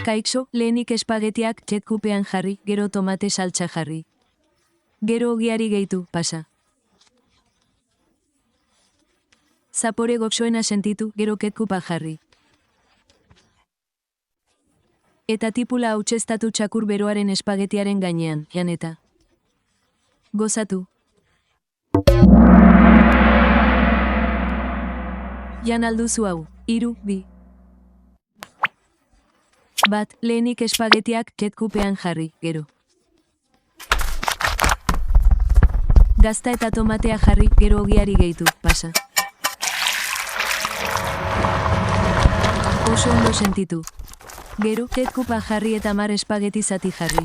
Kaixo, lehenik espagetiak ketkupean jarri, gero tomate saltza jarri. Gero ogiari gehitu, pasa. Zapore goxoena sentitu, gero ketkupa jarri. Eta tipula hautsestatu txakur beroaren espagetiaren gainean, janeta. Gozatu. Jan alduzu hau, 3, 2. 1. Lehenik espagetiak ketkupean jarri, gero. Gazta eta tomatea jarri, gero ogiari gehitu, pasa. Oso ondo sentitu. Gero, ketkupa jarri eta 10 espageti zati jarri.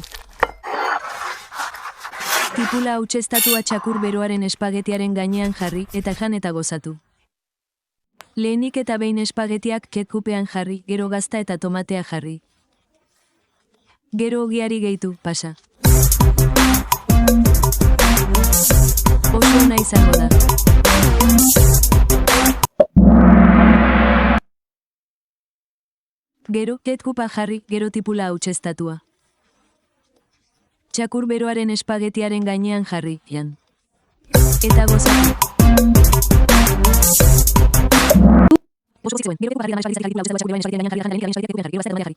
Tipula hautsestatua txakur beroaren espagetiaren gainean jarri, eta jan eta gozatu. Lehenik eta behin espagetiak ketkupean jarri, gero gazta eta tomatea jarri. Gero ogiari gehitu, pasa. Oso ona izango da. Gero, ketkupa jarri, gero tipula hautsestatua. Txakur beroaren espagetiaren gainean jarri, jan. Eta gozatu. Oso guzti zuen, gero ketkupa jarri da espagetiaren gainean jarri,